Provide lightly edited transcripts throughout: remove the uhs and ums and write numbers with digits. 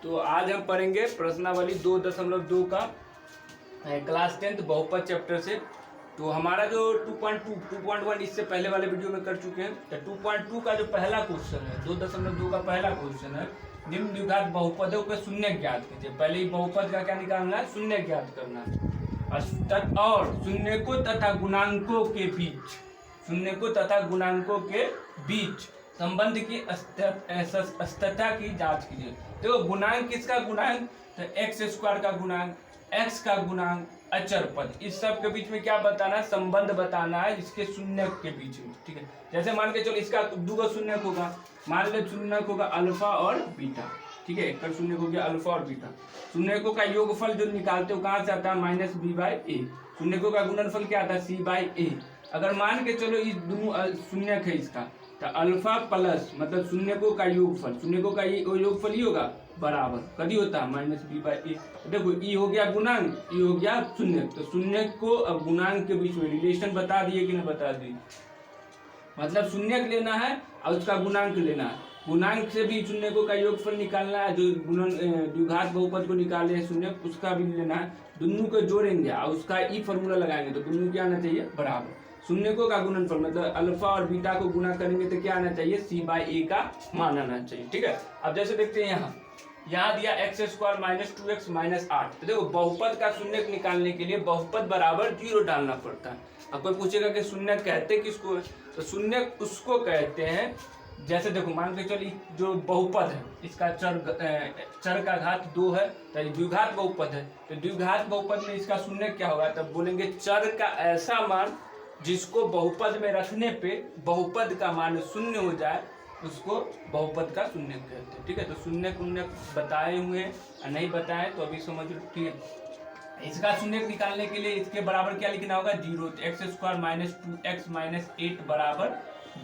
तो आज हम पढ़ेंगे प्रश्नावली 2.2 का क्लास 10th बहुपद चैप्टर से। तो हमारा जो 2.1 इससे पहले वाले वीडियो में कर चुके हैं। तो 2.2 का जो पहला क्वेश्चन है 2.2 का पहला क्वेश्चन है, निम्न द्विघात बहुपदों के शून्य ज्ञात कीजिए। पहले ही बहुपद का क्या निकालना है, शून्य ज्ञात करना है। और शून्य को तथा गुणांकों के बीच, शून्य को तथा गुणांकों के बीच संबंध की अस्थिरता की जांच कीजिए। देखो गुणांक किसका गुणांक, तो एक्स स्क्वायर का गुणांक, एक्स का गुणांक, अचर पद, इस सब के बीच में क्या बताना है, संबंध बताना है इसके शून्य के बीच में। ठीक है, जैसे मान के चलो इसका दो शून्य होगा, मान लो शून्य होगा अल्फा और बीटा। ठीक है, एक शून्य हो गया अल्फा और बीटा। शून्यकों का योगफल जो निकालते हो कहाँ से आता है, -b/a। शून्यकों का गुणनफल क्या आता है, c/a। अगर मान के चलो इस दोनों शून्य है इसका, तो अल्फा प्लस मतलब शून्यकों का योगफल, शून्यकों का योगफल ही होगा बराबर कभी होता है -b/a। देखो ई हो गया गुणांक, ई हो गया शून्य, तो शून्य को अब गुणांक के बीच में रिलेशन बता दिए कि नहीं बता दिए, मतलब शून्य लेना है और उसका गुणांक लेना है। गुणांक से भी शून्यकों का योगफल निकालना है, जो द्विघात बहुपद को निकाले शून्य उसका भी लेना है। दोनों को जोड़ेंगे और उसका ई फॉर्मूला लगाएंगे तो दोनों क्या आना चाहिए, बराबर। शून्यकों का गुणनफल मतलब अल्फा और बीटा को गुणा करेंगे तो क्या आना चाहिए, c/a का मान आना चाहिए। ठीक है, अब जैसे देखते हैं यहाँ दिया x² - 2x - 8। तो देखो बहुपद का शून्य निकालने के लिए बहुपद बराबर 0 डालना पड़ता है। अब कोई पूछेगा कि शून्य कहते किसको है, तो शून्य उसको कहते हैं, जैसे देखो मान के चलिए जो बहुपद है इसका चर का घात 2 है, तो द्विघात बहुपद है। तो द्विघात बहुपद में इसका शून्य क्या होगा, तब बोलेंगे चर का ऐसा मान जिसको बहुपद में रखने पे बहुपद का मान शून्य हो जाए, उसको बहुपद का शून्य कहते हैं। ठीक है, तो शून्य बताए हुए हैं, नहीं बताए तो अभी समझ लो। ठीक है, इसका शून्य निकालने के लिए इसके बराबर क्या लिखना होगा, 0। x² - 2x - 8 बराबर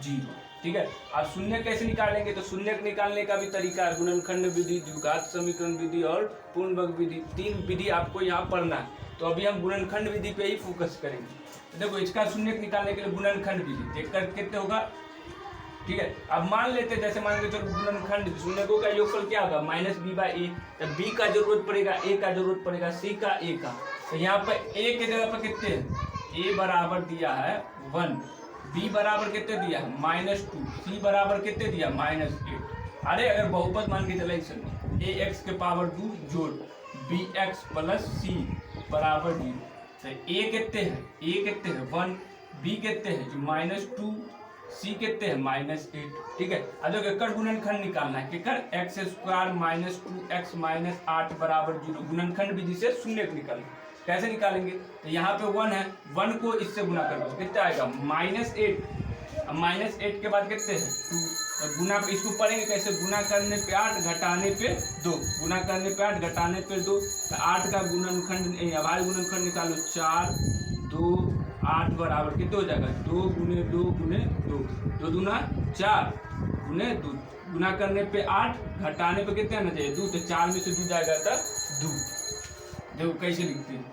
0। ठीक है, अब शून्य कैसे निकालेंगे, तो शून्य निकालने का भी तरीका है, गुणनखंड विधि, द्विघात समीकरण विधि और पूर्ण वर्ग विधि। 3 विधि आपको यहाँ पढ़ना है। तो अभी हम गुणनखंड विधि पे ही फोकस करेंगे। तो देखो इसका शून्य निकालने के लिए गुणनखंड विधि देखकर कितने होगा। ठीक है, अब मान लेते जैसे मान के चलो गुणनखंड शून्यकों का योगफल क्या होगा, -b/a। तो b का जरूरत पड़ेगा, a का जरूरत पड़ेगा, c का, a का। तो यहाँ पर a के जगह पर कितने हैं, a बराबर दिया है 1, b बराबर कितने दिया है -2, c बराबर कितने दिया -8। अरे अगर बहुपद मान के चला इसमें ax के पावर 2 जोड़ bx + c बराबर 0। तो a कितने हैं, a कितने हैं 1, b कितने हैं -2, c कितने हैं -8। ठीक है, अब देखो एकड़ गुणनखंड निकालना है, किकर x² - 2x - 8 बराबर 0। गुणनखंड विधि से शून्य निकालना, कैसे निकालेंगे, तो यहाँ पे 1 है, 1 को इससे गुना कर दो, कितना आएगा -8। अब -8 के बाद कितने हैं 2, तो गुना इसको पढ़ेंगे कैसे, गुना करने पे 8 घटाने पे 2, गुना करने पे 8 घटाने पे 2। तो 8 का गुणनखंड अभाज्य गुणनखंड निकालो, 4 2 8 बराबर कितने हो जाएगा, 2 × 2 × 2, 2 दूना 4 × 2, गुना करने पे 8 घटाने पे कितने आना चाहिए 2, तो 4 में से 2 जाएगा तो 2। देखो कैसे लिखते हैं,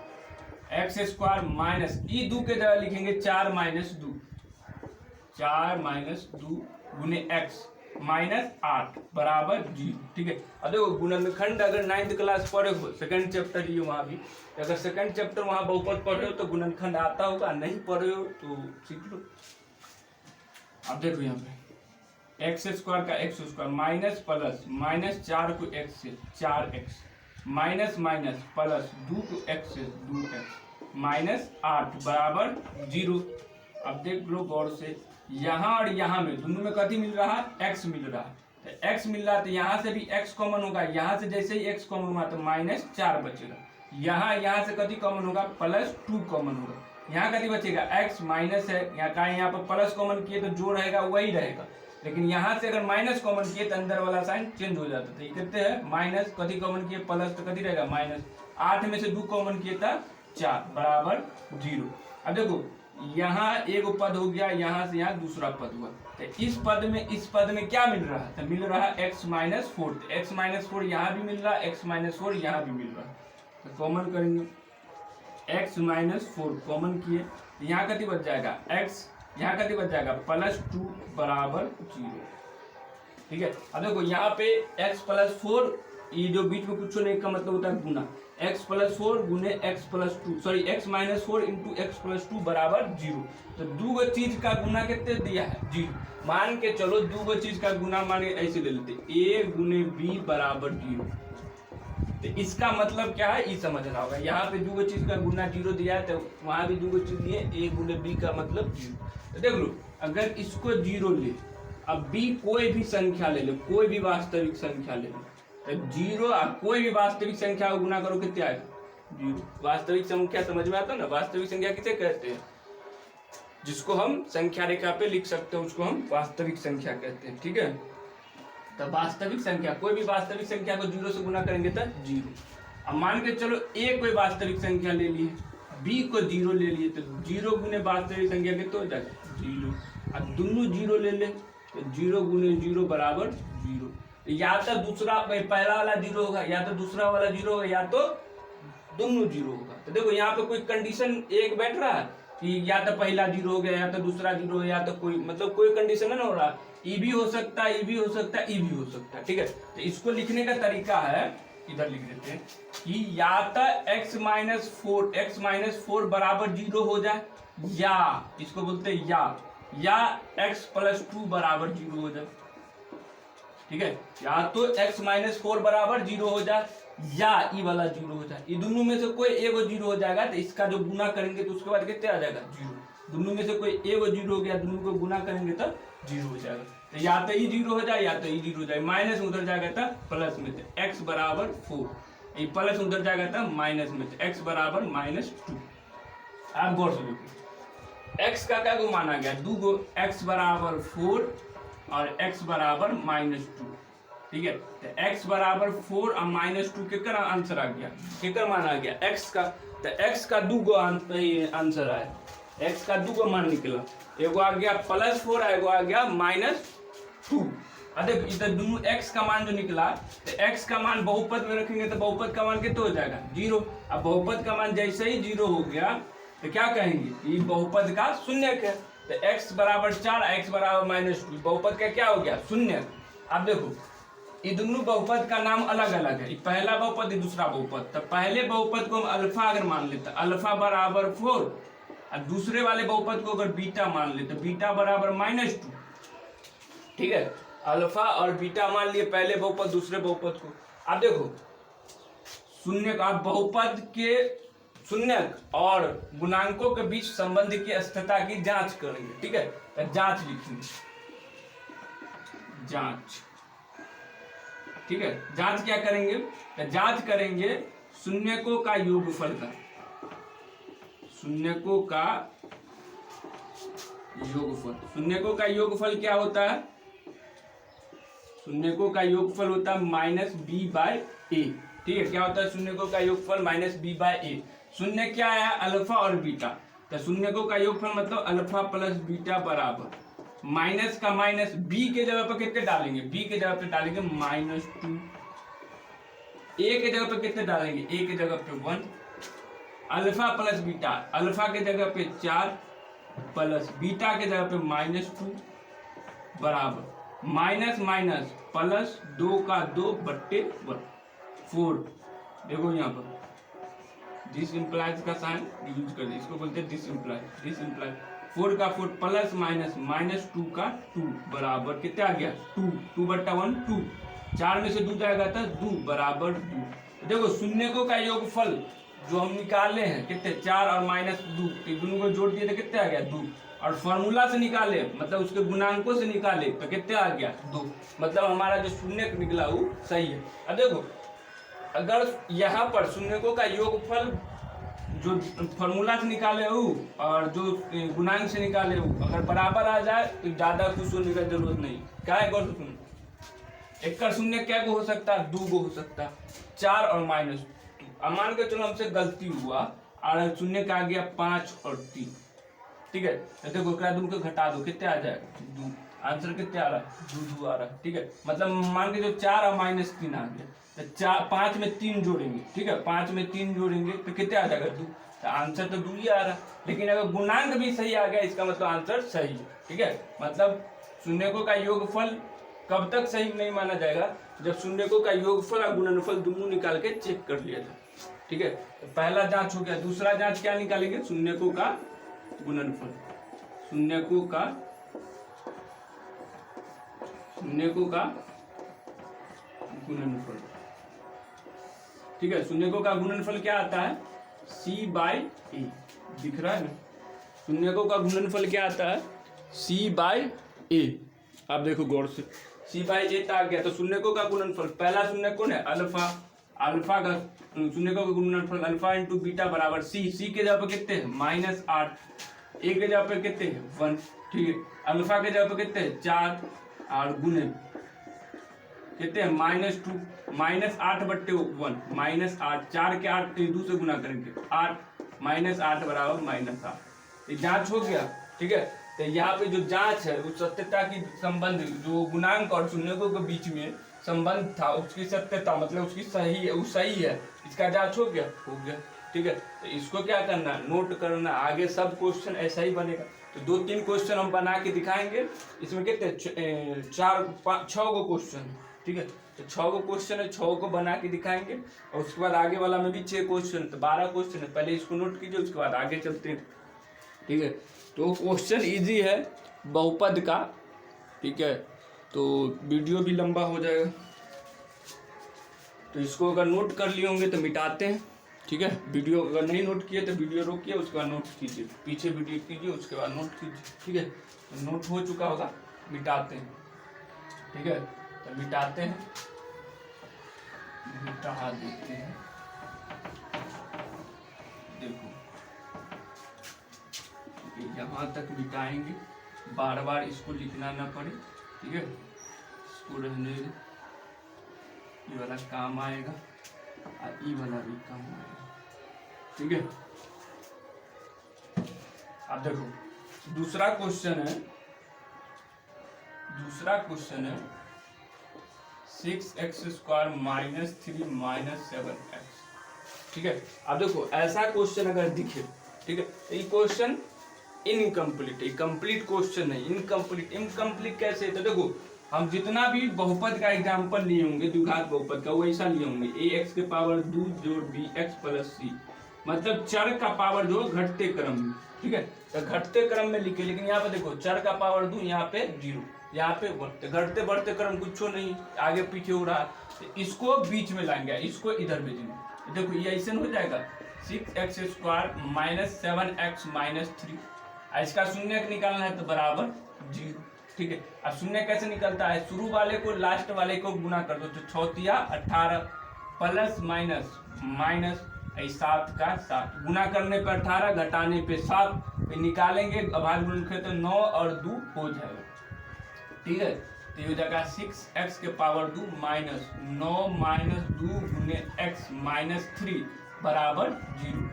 x² - ई 2 के जगह लिखेंगे 4 - 2, 4 - 2 × x -8 बराबर 0। ठीक है, अब देखो गुणनखंड अगर 9th क्लास पढ़े हो, सेकंड चैप्टर ये वहाँ भी, अगर सेकंड चैप्टर वहाँ बहुपद पढ़े हो तो गुणनखंड आता होगा, नहीं पढ़े हो तो सीख लो। अब देखो यहाँ पे x² का x² माइनस प्लस -4 को x से 4x माइनस प्लस 2 को x से 2x -8 बराबर 0। अब देख लो गौर से, यहाँ और यहाँ में दोनों में कथी मिल रहा है, x मिल रहा है। तो x मिल रहा है तो यहाँ से भी x कॉमन होगा, यहाँ से जैसे ही x कॉमन हुआ तो -4 बचेगा। यहाँ से कथी कॉमन होगा, +2 कॉमन होगा। यहाँ कथी बचेगा, x माइनस है, यहाँ पर प्लस कॉमन किए तो जो रहेगा वही रहेगा, लेकिन यहाँ से अगर माइनस कॉमन किए तो अंदर वाला साइन चेंज हो जाता है। तो ये कितने हैं, माइनस कथी कॉमन किए प्लस, तो कथी रहेगा -8 में से 2 कॉमन किए था 4 बराबर 0। अब देखो यहाँ एक पद हो गया, यहाँ से यहाँ दूसरा पद हुआ, तो इस पद में क्या मिल रहा है, तो मिल रहा है x - 4। तो x - 4 यहाँ भी मिल रहा है, x - 4 यहाँ भी मिल रहा है, तो कॉमन करेंगे, x - 4 कॉमन किए, यहाँ कथी बच जाएगा x, यहाँ कथी बच जाएगा +2 बराबर 0। ठीक है, अब देखो यहाँ पे x + 4 ये जो बीच में कुछ नहीं का मतलब होता है गुना, x प्लस 4 गुने x plus 2 sorry x minus 4 into x plus 2 बराबर 0। तो दो गो चीज का गुना कितने दिया है 0। मान के चलो दो गो चीज का गुना मान के ऐसे ले लेते a गुने b बराबर 0। तो इसका मतलब क्या है ये समझना होगा। यहाँ पे दो गो चीज का गुना 0 दिया है तो वहां भी दो गो चीज दिए a गुने b का मतलब 0। तो देख लो अगर इसको 0 ले, अब b कोई भी संख्या ले लो, कोई भी वास्तविक संख्या ले लो, तो 0 कोई भी वास्तविक संख्या को गुना करो कितने आएगा 0। वास्तविक संख्या समझ में आता है ना। वास्तविक संख्या किसे कहते हैं, जिसको हम संख्या रेखा पे लिख सकते हैं उसको हम वास्तविक संख्या कहते हैं। ठीक है, तो वास्तविक संख्या कोई भी वास्तविक संख्या को 0 से गुना करेंगे तो 0। अब मान के चलो a कोई वास्तविक संख्या ले लिए, b को 0 ले लिए, तो 0 गुने वास्तविक संख्या कितना हो जाएगा 0। अब दोनों 0 ले ले तो 0 गुने 0 बराबर 0। या तो दूसरा पहला वाला 0 होगा, या तो दूसरा वाला 0 होगा, या तो दोनों 0 होगा। तो देखो यहाँ पे कोई कंडीशन एक बैठ रहा है कि या तो पहला 0 हो गया, या तो दूसरा 0 हो, या तो कोई मतलब कोई कंडीशन है ना हो रहा, ई भी हो सकता है, ई भी हो सकता है, ई भी हो सकता है। ठीक है, तो इसको लिखने का तरीका है, इधर लिख देते हैं कि या तो x माइनस 4 बराबर 0 हो जाए, या इसको बोलते हैं या x प्लस 2 बराबर 0 हो जाए। ठीक है, या तो x माइनस 4 बराबर 0 हो जाए या ई वाला 0 हो जाए। ये दोनों में से कोई एक 0 हो जाएगा तो इसका जो गुना करेंगे तो उसके बाद कितने आ जाएगा 0। दोनों में से कोई एक 0 हो गया, दोनों को गुना करेंगे तो 0 हो जाएगा। तो या तो ई 0 हो जाए या तो ई 0 हो जाए, माइनस उधर जाएगा तो प्लस में, तो x बराबर 4, ये प्लस उधर जाएगा तो माइनस में, तो x बराबर -2। आप गौर से देखो x का क्या को माना गया, दो गो x बराबर 4 और x बराबर -2। ठीक है, तो x बराबर 4 और -2 केकर आंसर आ गया, केकर माना गया x का। तो x का दो गो आंसर आया, x का दो गो मान निकला, एगो आ गया +4 एगो आ गया -2। देखो इधर दोनों x का मान जो निकला, तो x का मान बहुपद में रखेंगे तो बहुपद का मान कितना हो जाएगा 0। अब बहुपद का मान जैसे ही 0 हो गया तो क्या कहेंगे, ये बहुपद का शून्यक है। तो x बराबर 4 x बराबर -2, बहुपद का क्या हो गया शून्यक। अब देखो ये दोनों बहुपद का नाम अलग अलग है, पहला बहुपद दूसरा बहुपद। तो पहले बहुपद को हम अल्फा अगर मान लेते, अल्फा बराबर 4, और दूसरे वाले बहुपद को अगर बीटा मान लेते, बीटा बराबर -2। ठीक है, अल्फा और बीटा मान लिए पहले बहुपद दूसरे बहुपद को। अब देखो शून्य का बहुपद के शून्यक और गुणांकों के बीच संबंध की स्थिरता की जांच करेंगे। ठीक है, तो जांच लिखेंगे, जांच। ठीक है, जांच क्या करेंगे, तो जांच करेंगे शून्यकों का योगफल का, शून्यकों का योगफल। शून्यकों का योगफल क्या होता है, शून्यकों का योगफल होता है -b/a। ठीक है, क्या होता है शून्यकों का योगफल -b/a। शून्य क्या है, अल्फा और बीटा। तो शून्यकों का योगफल मतलब अल्फा प्लस बीटा बराबर माइनस का माइनस, b के जगह पर कितने डालेंगे, b के जगह पे डालेंगे -2, a के जगह पे कितने डालेंगे, a के जगह पे 1, अल्फा प्लस बीटा, अल्फा के जगह पे 4 प्लस बीटा के जगह पे -2 बराबर माइनस माइनस प्लस 2 का 2/1 4। देखो यहाँ पर दिस इम्प्लाइज का साइन यूज कर दे, इसको बोलते हैं दिस इम्प्लाइज 4 का 4 प्लस माइनस -2 का 2 बराबर कितना आ गया 2/1 2। 4 में से 2 जाएगा था 2 बराबर 2। देखो शून्यकों का योगफल जो हम निकाले हैं कितने 4 और -2, दोनों को जोड़ दिए तो कितने आ गया 2, और फॉर्मूला से निकाले मतलब उसके गुणांकों से निकाले तो कितने आ गया 2, मतलब हमारा जो शून्य निकला वो सही है। अब देखो अगर यहाँ पर शून्यकों का योगफल जो फॉर्मूला से निकाले हो और जो गुणांक से निकाले हो अगर बराबर आ जाए तो ज्यादा खुश होने की जरूरत नहीं। क्या है गौर सुन, एक का शून्य क्या को हो सकता है 2 को हो सकता है, 4 और -2। अब मान के चलो हमसे गलती हुआ और शून्य का आ गया 5 और 3। ठीक है, तो देखो दोनों को घटा दो कितने आ जाएगा 2, आंसर कितने आ रहा है 2 आ रहा है। ठीक है, मतलब मान के जो 4 और -3 आ गया तो 5 में 3 जोड़ेंगे। ठीक है, 5 में 3 जोड़ेंगे तो कितने आ जाएगा 2, तो आंसर तो 2 ही आ रहा है। लेकिन अगर गुणांक भी सही आ गया इसका मतलब आंसर सही है। ठीक है, मतलब शून्यकों का योगफल कब तक सही नहीं माना जाएगा, जब शून्यकों का योगफल और गुणनफल दोनों निकाल के चेक कर लिया था। ठीक है, तो पहला जांच हो गया। दूसरा जांच क्या निकालेंगे? शून्यकों का गुणनफल, शून्यकों का गुणनफल। ठीक है, शून्यकों का गुणनफल क्या आता है? C/A, दिख रहा है ना? शून्यकों का गुणनफल क्या आता है? C/A। आप देखो गौर से, C/A आ गया। तो शून्यकों का गुणनफल, पहला शून्य कौन है? अल्फा। अल्फा का शून्यकों का गुणनफल अल्फा इंटू बीटा बराबर C के जगह पे कितने हैं? -8। ए के जगह पे कितने हैं? 1। ठीक है, अल्फा के जगह पे कितने हैं? 4 और गुणे कितने हैं? -2, -8/1, -8, 4 के 8 2 से गुना करेंगे 8, -8 बराबर -8। ये जांच हो गया। ठीक है, तो यहाँ पे जो जांच है उस सत्यता की संबंध, जो गुणांक और शून्यकों के बीच में संबंध था, उसकी सत्यता मतलब उसकी सही है, वो सही है, इसका जांच हो गया। ठीक है, तो इसको क्या करना? नोट करना। आगे सब क्वेश्चन ऐसा ही बनेगा। तो 2-3 क्वेश्चन हम बना के दिखाएंगे। इसमें कितने? 4-5-6 गो क्वेश्चन। ठीक है, तो 6 गो क्वेश्चन है, 6 को बना के दिखाएंगे। और उसके बाद आगे वाला में भी 6 क्वेश्चन, तो 12 क्वेश्चन है। पहले इसको नोट कीजिए, उसके बाद आगे चलते हैं। ठीक है, तो क्वेश्चन इजी है बहुपद का। ठीक है, तो वीडियो भी लंबा हो जाएगा, तो इसको अगर नोट कर लिए होंगे तो मिटाते हैं। ठीक है, वीडियो अगर नहीं नोट किए तो वीडियो रोकिए, उसके बाद नोट कीजिए, पीछे वीडियो कीजिए, उसके बाद नोट कीजिए। ठीक है, तो नोट हो चुका होगा, मिटाते हैं। ठीक है, तो मिटाते हैं, मिटा देते हैं। देखो यहाँ तक मिटाएंगे, बार बार इसको लिखना ना पड़े। ठीक है, इसको रहने दे, ये वाला काम आएगा और ये वाला भी काम आएगा। ठीक है, अब देखो दूसरा क्वेश्चन है 6x² - 3 - 7x। ठीक है, अब देखो ऐसा क्वेश्चन अगर दिखे, ठीक है, तो ये क्वेश्चन इनकम्प्लीट है, कंप्लीट क्वेश्चन है। इनकम्प्लीट कैसे? तो देखो हम जितना भी बहुपद का एग्जाम्पल लिए होंगे, द्विघात बहुपद का, वैसा लिए होंगे। ax के पावर 2 जोड़ bx प्लस c, मतलब चर का पावर जो घटते क्रम में। ठीक है, तो घटते क्रम में लिखे, लेकिन यहाँ पे देखो चर का पावर 2, यहाँ पे 0, यहाँ पे 1, तो घटते बढ़ते क्रम कुछ नहीं, आगे पीछे हो रहा। तो इसको बीच में लाएंगे, इसको इधर भेजेंगे। देखो ये ऐसे हो जाएगा 6x² - 7x - 3। इसका शून्य निकालना है तो बराबर 0। ठीक है, अब शून्य कैसे निकलता है? शुरू वाले को लास्ट वाले को गुना कर दो, तो 6 × 18 प्लस माइनस माइनस 7 का 7, गुना करने पर 18, घटाने पे 7, फिर निकालेंगे अभाज्य गुणनखंड, तो 9 और 2 हो जाएगा। ठीक है, तो ये हो जाएगा 6x के पावर 2 माइनस 9 माइनस 2 गुने x माइनस 3 बराबर 0।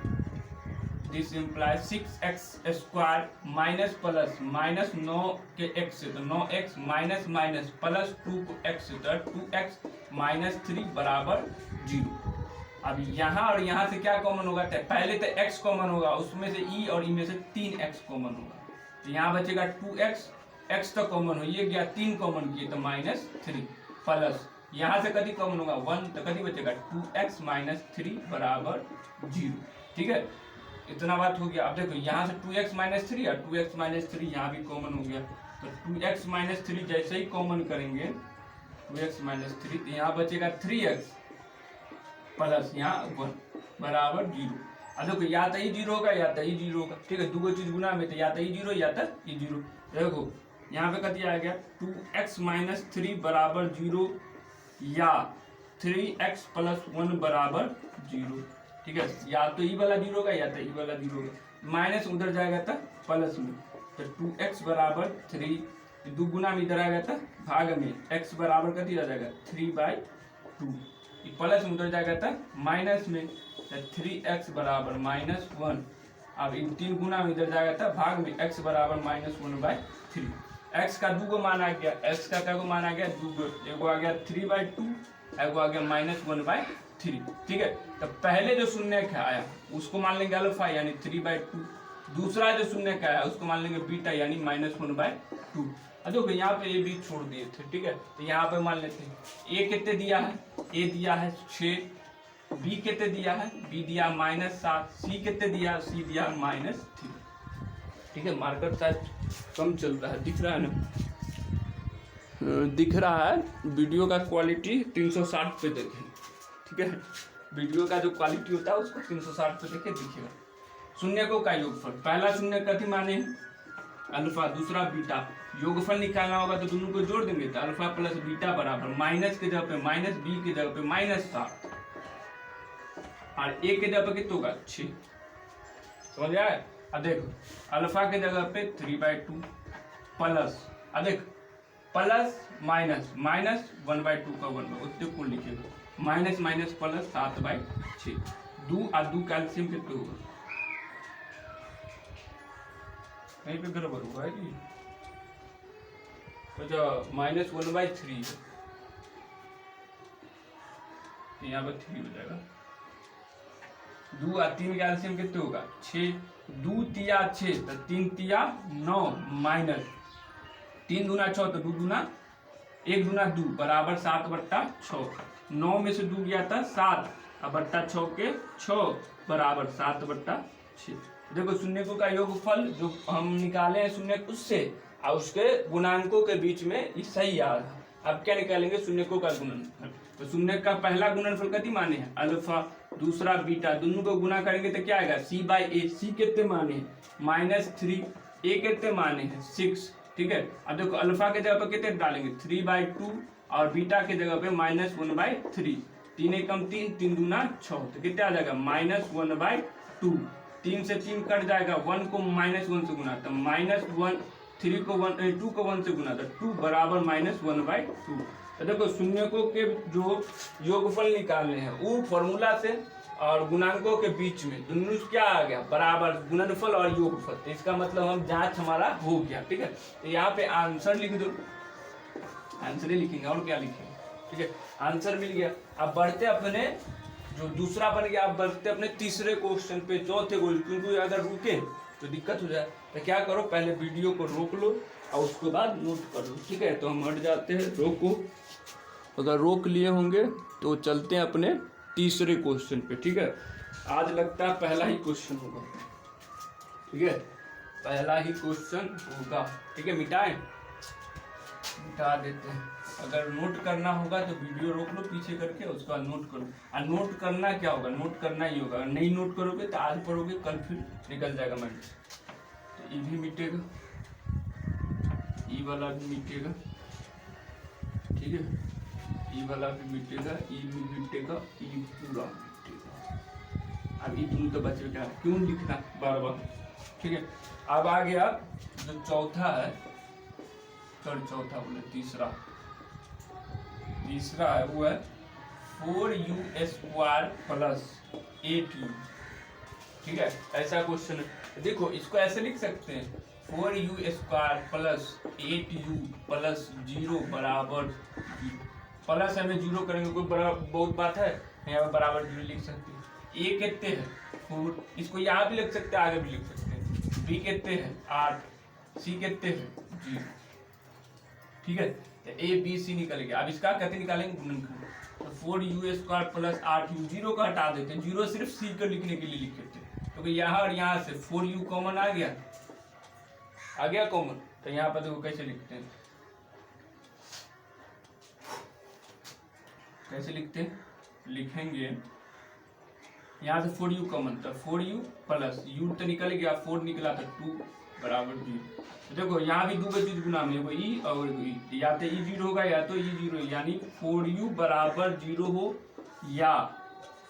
This implies 6x² minus plus minus 9 के x से, तो 9x minus minus plus 2x, तो 2x माइनस 3 बराबर 0। अब यहाँ और यहाँ से क्या कॉमन होगा? पहले तो x कॉमन होगा, उसमें से e और e में से 3x कॉमन होगा, तो यहाँ बचेगा 2x, x तो कॉमन हो ये गया, 3 कॉमन किए तो -3 प्लस यहाँ से कभी कॉमन होगा 1, तो कभी बचेगा 2x माइनस 3 बराबर 0। ठीक है, इतना बात हो गया। अब देखो यहाँ से 2x माइनस 3 और 2x माइनस 3 यहाँ भी कॉमन हो गया, तो 2x माइनस 3 जैसे ही कॉमन करेंगे 2x माइनस 3, तो यहाँ बचेगा 3x प्लस यहाँ 1 बराबर 0। अब देखो या तो ये 0 होगा या तो ये 0 होगा। ठीक है, दो चीज गुना में, तो या तो ये 0 या तो ये 0। देखो यहाँ पे कति आ गया 2x माइनस 3 बराबर 0 या 3x प्लस 1 बराबर 0। ठीक है, या तो ई वाला 0 होगा या तो ई वाला 0 होगा, माइनस उधर जाएगा था प्लस में, तो 2x बराबर 3, दो गुना में इधर आएगा था भाग में, x बराबर कति आ जाएगा 3/2, प्लस में उधर जाएगा था माइनस में, तो 3x बराबर -1। अब इन 3 गुना में इधर जाएगा था भाग में, x बराबर -1/3। x का 2 को मान आ गया, x का क्या को मान आ गया 2 को, एगो आ गया 3/2, एगो आ गया -1/3। ठीक है, तो पहले जो शून्य का आया उसको मान लेंगे अल्फा यानी 3/2, दूसरा जो शून्य का आया उसको मान लेंगे बीटा यानी -1/2। देखो यहाँ पे ए बी छोड़ दिए थे, ठीक है, तो यहाँ पे मान लेते हैं ए कितने दिया है, ए दिया है 6, बी कितने दिया है, बी दिया -7, सी कितने दिया, सी दिया -3, ठीक है। मार्कर शायद कम चल रहा है, दिख रहा है ना, दिख रहा है। वीडियो का क्वालिटी 360 पे देखें, ठीक है, वीडियो का जो क्वालिटी होता है उसको 360 पे देखे, दिखेगा। शून्यकों का योगफल, पहला शून्य कथी माने अल्फा, दूसरा बीटा, योगफल निकालना होगा तो दोनों को जोड़ देंगे, तो अल्फा प्लस बीटा बराबर माइनस के जगह पे माइनस, बी के जगह पे -7 और ए के जगह पे कितना होगा 6, समझ आए। अब देखो अल्फा के जगह पे 3/2 प्लस, अब देख प्लस माइनस, माइनस 1/2 का 1 उतने को लिखेगा, माइनस माइनस प्लस 7/6, 2 और 2 कैल्शियम कितने होगा, कहीं पे गड़बड़ हुआ है कि अच्छा -1/3 है, यहाँ पर 3 हो जाएगा, 2 और 3 कैल्शियम कितने होगा 6, 2 तिया 6 तो 3 तिया 9 माइनस 3 दूना 6 तो 2 दूना 1 दूना 2 बराबर 7/6, 9 में से 2 गया था 7 और बट्टा 6 के 6 बराबर 7/6। देखो शून्यकों का योगफल जो हम निकाले हैं शून्य उससे और उसके गुणांकों के बीच में ये सही आ रहा है। अब क्या निकालेंगे शून्यकों का गुणनफल, तो शून्य का पहला गुणनफल कथी माने हैं अल्फा, दूसरा बीटा, दोनों को गुना करेंगे तो क्या आएगा c/a, सी कितने माने हैं -3, ए कितने माने हैं 6, ठीक है। अब देखो अल्फा के जगह पर कितने डालेंगे 3/2 और बीटा के जगह पे -1/3, 3 एकम 3, 3 दूना 6 तो कितने आ जाएगा -1/2, 3 से 3 कट जाएगा, 1 को -1 से गुना तो -1, 3 को 1, 2 को 1 से गुना तो 2 बराबर -1/2। तो देखो शून्यकों के जो योगफल निकालने हैं वो फॉर्मूला से और गुणांकों के बीच में दोनों क्या आ गया बराबर गुणनफल और योगफल, तो इसका मतलब हम जांच हमारा हो गया, ठीक है। तो यहाँ पे आंसर लिख दो, आंसर ही लिखेंगे और क्या लिखेंगे, ठीक है, आंसर मिल गया। अब बढ़ते अपने जो दूसरा बन गया, अब बढ़ते अपने तीसरे क्वेश्चन पे, चौथे क्वेश्चन, क्योंकि अगर रुके तो दिक्कत हो जाए, तो क्या करो पहले वीडियो को रोक लो और उसके बाद नोट कर लो, ठीक है। तो हम हट जाते हैं, रोको, अगर रोक लिए होंगे तो चलते हैं अपने तीसरे क्वेश्चन पे, ठीक है। आज लगता है पहला ही क्वेश्चन होगा, ठीक है, पहला ही क्वेश्चन होगा, ठीक है। मिटा देते हैं, अगर नोट करना होगा तो वीडियो रोक लो पीछे करके, उसके बाद नोट करो। और नोट करना क्या होगा, नोट करना ही होगा, अगर नहीं नोट करोगे तो आज पढ़ोगे कल फिर निकल जाएगा माइंड से। तो ये भी मिटेगा, ये वाला भी मिटेगा, ठीक है, ये वाला भी मिटेगा, ये भी मिटेगा, ये पूरा मिटेगा। अब ये दोनों तो बच गया, क्यों लिखना बार बार, ठीक है। अब आ गया जो चौथा है, चौथा बोले तीसरा है वो है 4u² + 8u, ठीक है। ऐसा क्वेश्चन है, देखो इसको ऐसे लिख सकते हैं 4u² + 8u + 0 बराबर, प्लस हमें 0 करेंगे कोई बड़ा बहुत बात है, यहाँ पे बराबर 0 लिख सकते हैं। ए कितने है 4, इसको यहाँ भी लिख सकते हैं, आगे भी लिख सकते हैं। बी कितने है 8, सी कितने है 0, ठीक है। तो ए बी सी निकल गया। अब इसका कैसे निकालेंगे गुणनखंड, तो 4u² + 8u, 0 का हटा देते हैं, 0 सिर्फ सी को लिखने के लिए लिखते हैं, क्योंकि यहाँ और यहाँ से 4u कॉमन आ गया कॉमन। तो यहाँ पर देखो कैसे लिखते हैं, कैसे लिखते हैं, लिखेंगे यहाँ से 4u कॉमन, तो 4u प्लस u तो निकल गया, 4 निकला तो 2 बराबर 0। तो देखो यहाँ भी दो चीज गुना में एगो ई और एगो ई, या तो ई 0 होगा या तो ई 0, यानी 4u बराबर 0 हो या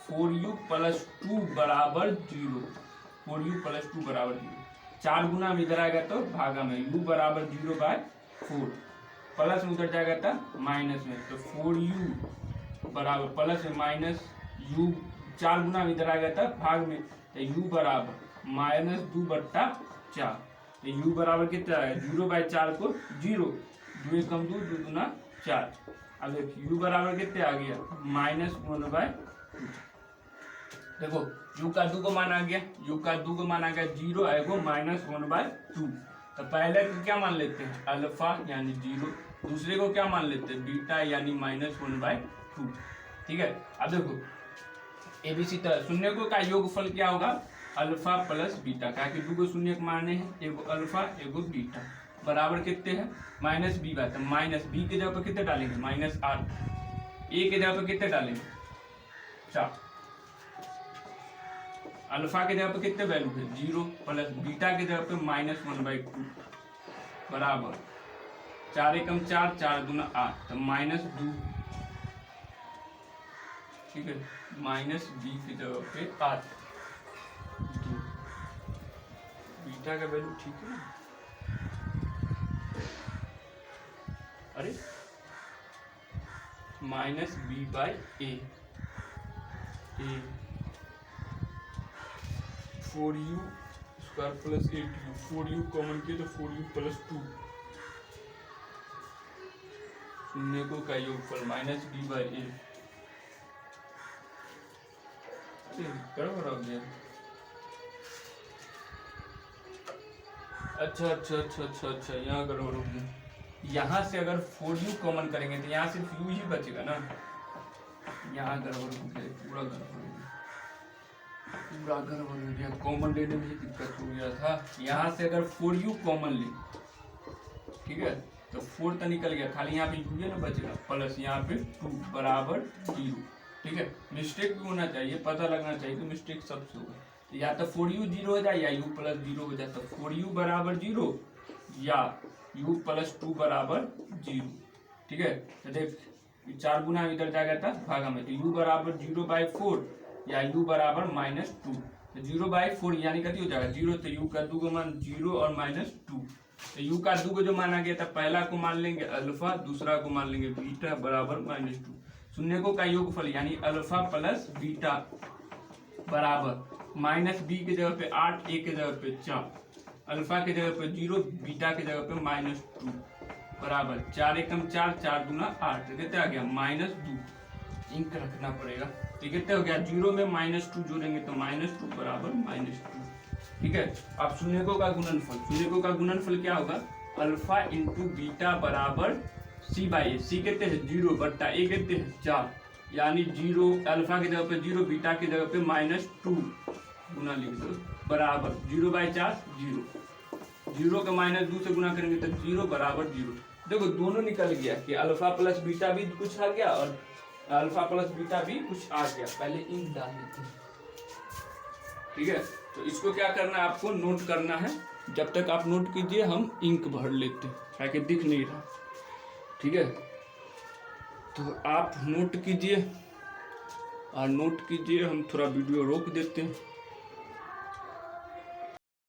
4u + 2 बराबर 0, 4u + 2 बराबर 0। 4 गुना में इधर आएगा तो भागा में, u बराबर 0/4, प्लस में उधर जाएगा तो माइनस में, तो 4u बराबर प्लस में माइनस u, 4 गुना में इधर आएगा था भाग में, तो u बराबर -2/4, तो u बराबर कितना है 0/4 को 0, 2 कम 2, 2 दूना 4। अब देखिए u बराबर कितने आ गया -1/2। देखो u का 2 को मान आ गया, u का 2 को मान आ गया 0 आएगा -1/2। तो पहले को क्या मान लेते हैं अल्फा यानी 0, दूसरे को क्या मान लेते हैं बीटा यानी -1/2। ठीक है, अब देखो एबीसी तरह शून्य को का योगफल क्या होगा अल्फा प्लस बीटा, क्या कि 2 शून्य माने हैं, एगो अल्फा एगो बीटा, बराबर कितने हैं -b बात, तो -b के जगह पर कितने डालेंगे -8, a के जगह पर कितने डालेंगे 4, अल्फा के जगह पर कितने वैल्यू है 0 प्लस बीटा के जगह पे -1/2 बराबर 4 एकम 4, 4 दूना 8, तो -2, ठीक है, -b की जगह पे 8, बीटा का वैल्यू ठीक है ना, अरे -b/a 4u square plus 8u, 4u common किया तो 4u प्लस 2, शून्य को का योगफल -b/a, गड़बड़ हो गया। अच्छा, यहाँ गड़बड़ हो गया। यहाँ से अगर 4u कॉमन करेंगे तो यहाँ सिर्फ u ही बचेगा ना, यहाँ गड़बड़ हो गया, पूरा गड़बड़ हो गया, कॉमन लेने में ही दिक्कत हो गया था। यहाँ से अगर 4u कॉमन ले, ठीक है, तो 4 तो निकल गया, खाली यहाँ पे u ना बचेगा, प्लस यहाँ पे 2 बराबर 0, ठीक है, मिस्टेक भी होना चाहिए, पता लगना चाहिए कि मिस्टेक सबसे होगा, तो या तो 4u 0 हो जाए या u प्लस 0 हो जाए, तो 4u बराबर 0 या u प्लस 2 बराबर 0, ठीक है, तो देख 4 गुना इधर जाएगा था भागा में, तो u बराबर 0/4 या u बराबर -2, तो 0/4 यानी कति हो जाएगा 0, तो u का 2 का मान 0 और -2, तो u का 2 को जो माना गया था पहला को मान लेंगे अल्फा, दूसरा को मान लेंगे बीटा बराबर -2, शून्य को का योगफल यानी अल्फा प्लस बीटा बराबर -b के जगह पे 8, a के जगह पे 4, अल्फा के जगह पे 0, बीटा के जगह पे -2 बराबर 4 एकम 4, 4 दूना 8, कितने आ गया -2, इंक रखना पड़ेगा, तो कितने हो गया 0 में -2 जोड़ेंगे तो -2 बराबर -2, ठीक है। अब शून्य को का गुणनफल क्या होगा अल्फा इंटू बीटा बराबर c/a, c कितने हैं 0 बट्टा a कितने हैं 4, यानी 0 अल्फा की जगह पे 0, बीटा की जगह पे -2 गुना लिख दो बराबर 0/4 0, 0 का -2 से गुना करेंगे तो 0 बराबर 0। देखो दोनों निकल गया कि अल्फा प्लस बीटा भी कुछ आ गया और अल्फा प्लस बीटा भी कुछ आ गया, पहले इंक डाल देते हैं, ठीक है। तो इसको क्या करना है आपको नोट करना है, जब तक आप नोट कीजिए हम इंक भर लेते हैं, ताकि दिख नहीं रहा, ठीक है। तो आप नोट कीजिए और नोट कीजिए, हम थोड़ा वीडियो रोक देते हैं।